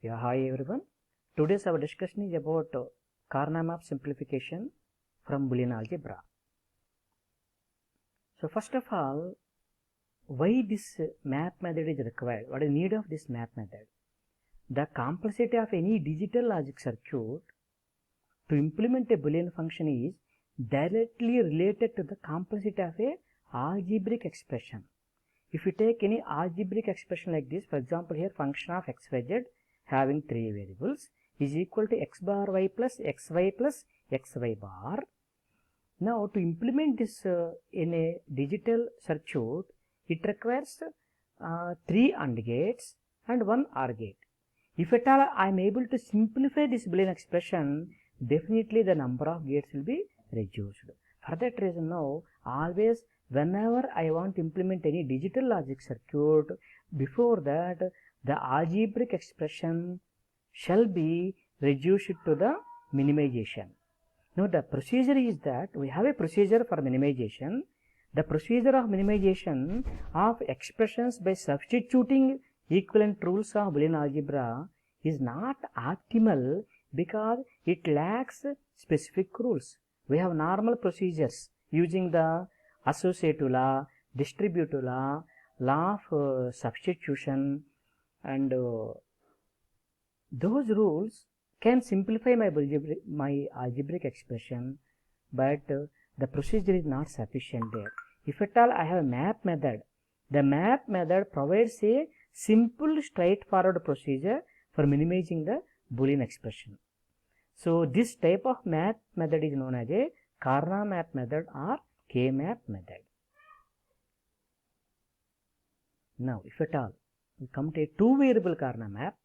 Yeah, hi everyone. Today's our discussion is about Karnaugh map simplification from Boolean algebra. So first of all, why this map method is required? What is the need of this map method? The complexity of any digital logic circuit to implement a Boolean function is directly related to the complexity of a algebraic expression. If you take any algebraic expression like this, for example here function of xyz having three variables is equal to x bar y plus xy bar. Now to implement this in a digital circuit, it requires 3 AND gates and 1 OR gate. If at all I am able to simplify this Boolean expression, definitely the number of gates will be reduced. For that reason now, always whenever I want to implement any digital logic circuit, before that the algebraic expression shall be reduced to the minimization. Now the procedure is that we have a procedure for minimization. The procedure of minimization of expressions by substituting equivalent rules of Boolean algebra is not optimal because it lacks specific rules. We have normal procedures using the associative law, distributive law, law of substitution, and those rules can simplify my algebraic expression, but the procedure is not sufficient there. If at all I have a map method, the map method provides a simple straightforward procedure for minimizing the Boolean expression. So this type of map method is known as a Karnaugh map method or K-map method. Now if at all we come to a two variable Karnaugh map,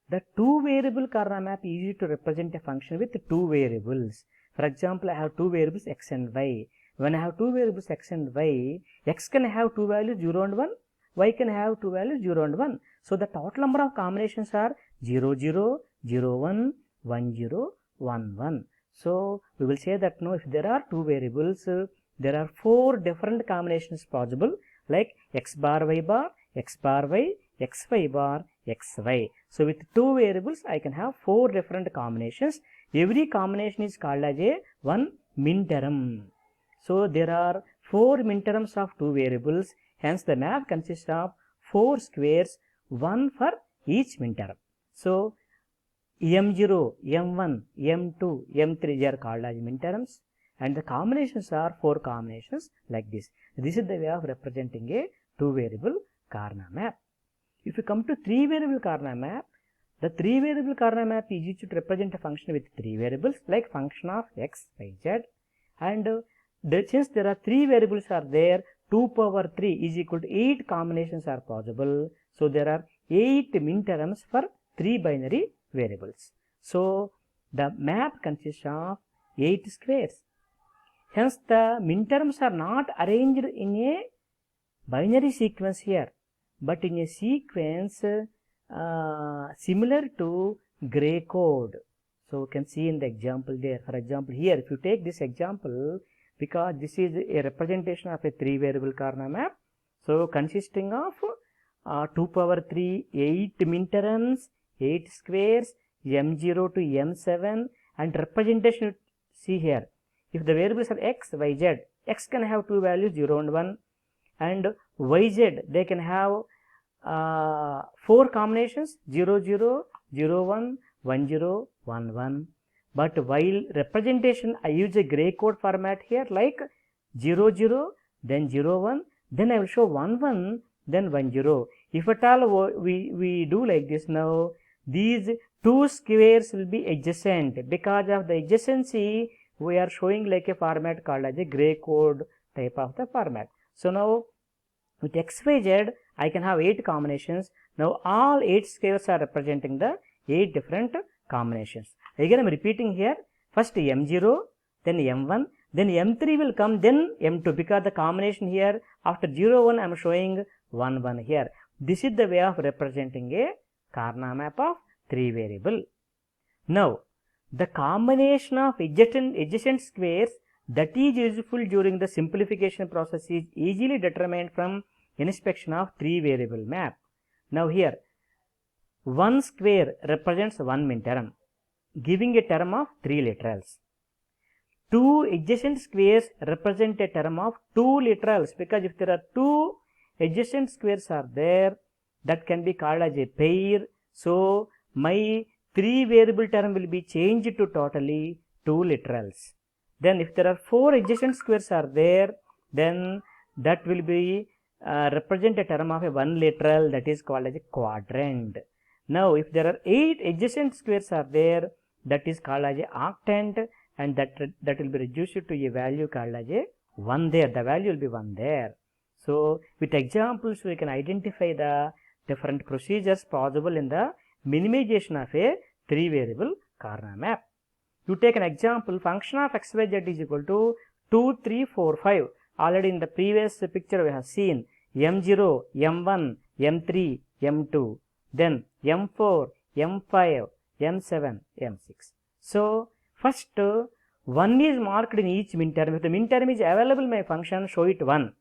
the two variable Karnaugh map is easy to represent a function with two variables. For example, I have two variables x and y. When I have two variables x and y, x can have two values 0 and 1, y can have two values 0 and 1. So the total number of combinations are 0, 0, 0, 1, 1, 0, 1, 1. So we will say that now if there are two variables, there are 4 different combinations possible, like x bar y bar, x bar y, xy bar, xy. So with two variables I can have 4 different combinations. Every combination is called as a one minterm. So there are 4 minterms of two variables, hence the map consists of 4 squares, 1 for each minterm. So m0, m1, m2, m3 they are called as minterms, and the combinations are 4 combinations like this. This is the way of representing a two variable Karnaugh map. If you come to 3 variable Karnaugh map, the 3 variable Karnaugh map is used to represent a function with 3 variables like function of x, y, z, and since there are 3 variables are there, 2 power 3 is equal to 8 combinations are possible. So there are 8 minterms for 3 binary variables. So the map consists of 8 squares. Hence the minterms are not arranged in a binary sequence here, but in a sequence similar to gray code. So you can see in the example there. For example, here if you take this example, because this is a representation of a 3 variable Karnaugh map, so consisting of 2 power 3, 8 minterms, 8 squares, m0 to m7, and representation see here. If the variables are x, y, z, x can have two values 0 and 1, and yz they can have 4 combinations 0, 0, 0, 1, 1, 0, 1, 1. But while representation I use a gray code format here, like 0, 0, then 0, 1, then I will show 1, 1, then 1, 0. If at all we do like this now, these two squares will be adjacent. Because of the adjacency, we are showing like a format called as a gray code type of the format. So now with x, y, z I can have 8 combinations. Now all 8 squares are representing the 8 different combinations. Again I am repeating here, first m0, then m1, then m3 will come, then m2, because the combination here after 0, 1 I am showing 1, 1 here. This is the way of representing a Karnaugh map of 3 variable. Now the combination of adjacent squares that is useful during the simplification process is easily determined from inspection of 3 variable map. Now here 1 square represents 1 minterm, giving a term of 3 literals. 2 adjacent squares represent a term of 2 literals, because if there are 2 adjacent squares are there, that can be called as a pair. So my 3 variable term will be changed to totally 2 literals. Then if there are 4 adjacent squares are there, then that will be represent a term of a 1 literal, that is called as a quadrant. Now if there are 8 adjacent squares are there, that is called as a octant, and that will be reduced to a value called as a 1 there. The value will be 1 there. So with examples we can identify the different procedures possible in the minimization of a 3 variable Karnaugh map. You take an example, function of xyz is equal to 2, 3, 4, 5. Already in the previous picture we have seen m0, m1, m3, m2, then m4, m5, m7, m6. So first 1 is marked in each minterm. If the minterm is available, my function show it 1.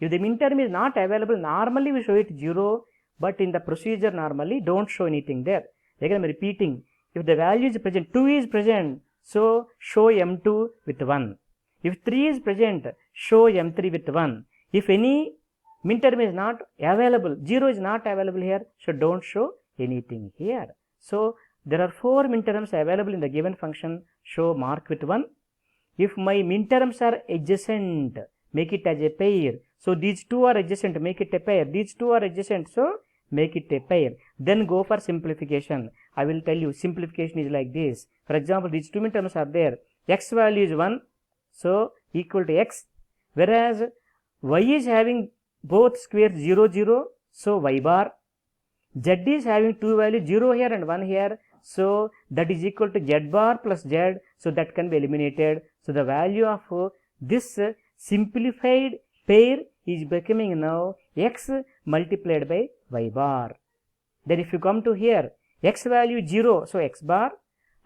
If the minterm is not available, normally we show it 0, but in the procedure normally don't show anything there. Again I am repeating, if the value is present, 2 is present, so show m2 with 1. If 3 is present, show m3 with 1. If any minterm is not available, 0 is not available here, so don't show anything here. So there are 4 minterms available in the given function, show mark with 1. If my minterms are adjacent, make it as a pair. So these 2 are adjacent, make it a pair. These 2 are adjacent, so make it a pair. Then go for simplification. I will tell you simplification is like this. For example, these 2 minterms are there. X value is 1, so equal to x. Whereas y is having both squares 0, 0, so y bar. Z is having 2 values, 0 here and 1 here, so that is equal to z bar plus z, so that can be eliminated. So the value of this simplified pair is becoming now x multiplied by y bar. Then if you come to here, x value is 0, so x bar,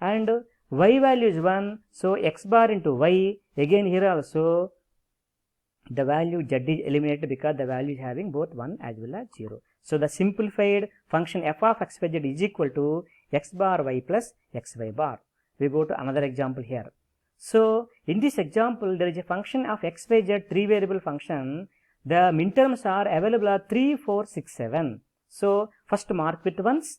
and y value is 1, so x bar into y. Again here also the value z is eliminated because the value is having both 1 as well as 0. So the simplified function f of xyz is equal to x bar y plus xy bar. We go to another example here. So in this example there is a function of xyz 3 variable function. The minterms are available are 3, 4, 6, 7. So first mark with 1s.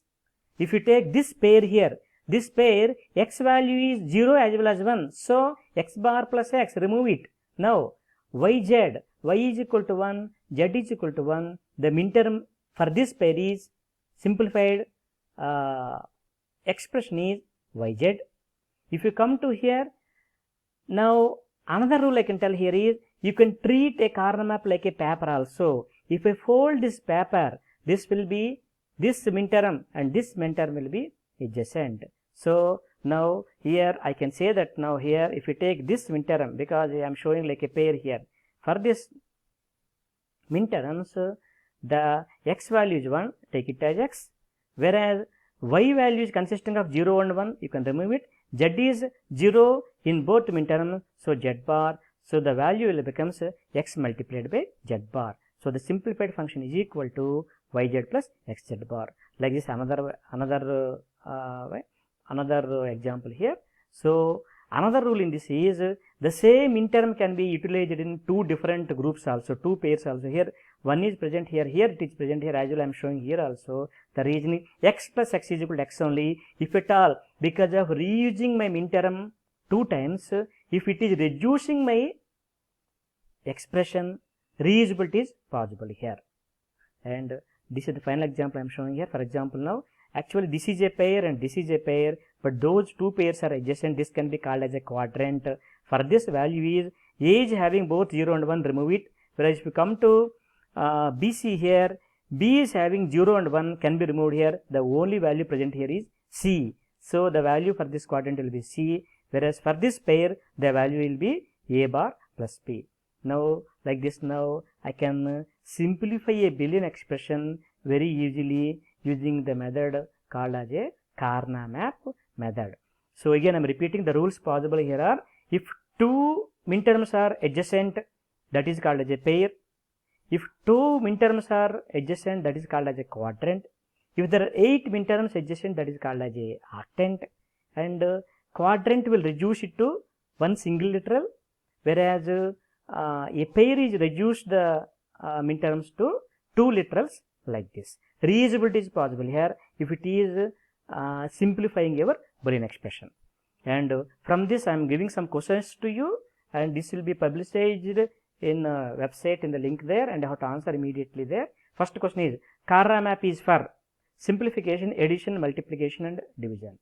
If you take this pair here, this pair x value is 0 as well as 1. So x bar plus x, remove it. Now yz, y is equal to 1, z is equal to 1. The minterm for this pair is simplified expression is yz. If you come to here, now another rule I can tell here is you can treat a Karnaugh map like a paper also. If I fold this paper, this will be this minterm and this minterm will be adjacent. So now here I can say that now here if you take this minterm, because I am showing like a pair here, for this minterms the x value is 1, take it as x, whereas y value is consisting of 0 and 1, you can remove it. Z is 0 in both minterms, so z bar, so the value will becomes x multiplied by z bar. So the simplified function is equal to yz plus xz bar. Like this another example here. So another rule in this is the same minterm can be utilized in 2 different groups also, 2 pairs also. Here one is present here, here it is present here as well. I am showing here also the reasoning x plus x is equal to x only. If at all, because of reusing my minterm 2 times, if it is reducing my expression, reusability is possible here. And this is the final example I am showing here. For example, now actually this is a pair and this is a pair, but those 2 pairs are adjacent. This can be called as a quadrant. For this value is a is having both 0 and 1, remove it. Whereas if you come to BC here, B is having 0 and 1 can be removed here. The only value present here is C. So the value for this quadrant will be C, whereas for this pair the value will be A bar plus P. Now like this, now I can simplify a Boolean expression very easily using the method called as a Karnaugh map method. So again I am repeating the rules possible here are, if 2 minterms are adjacent, that is called as a pair. If 2 minterms are adjacent, that is called as a quadrant. If there are 8 minterms adjacent, that is called as a octant, and quadrant will reduce it to one single literal, whereas a pair is reduced the minterms to 2 literals like this. Reusability is possible here if it is simplifying your Boolean expression. And from this I am giving some questions to you, and this will be published in website in the link there, and I have to answer immediately there. First question is, Carra map is for simplification, addition, multiplication and division.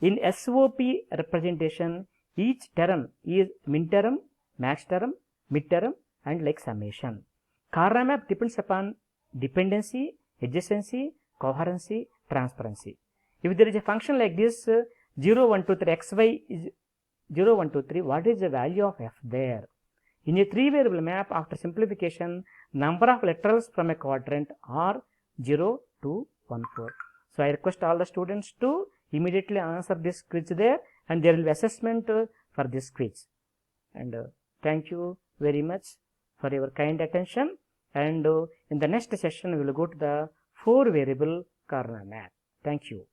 In SOP representation, each term is min term, max term, mid term and like summation. Carra map depends upon dependency, adjacency, coherency, transparency. If there is a function like this 0, 1, 2, 3, xy is 0, 1, 2, 3, what is the value of f there? In a 3 variable map, after simplification, number of literals from a quadrant are 0, 2, 1, 4. So I request all the students to immediately answer this quiz there, and there will be assessment for this quiz. And thank you very much for your kind attention. And in the next session, we will go to the 4 variable Carra map. Thank you.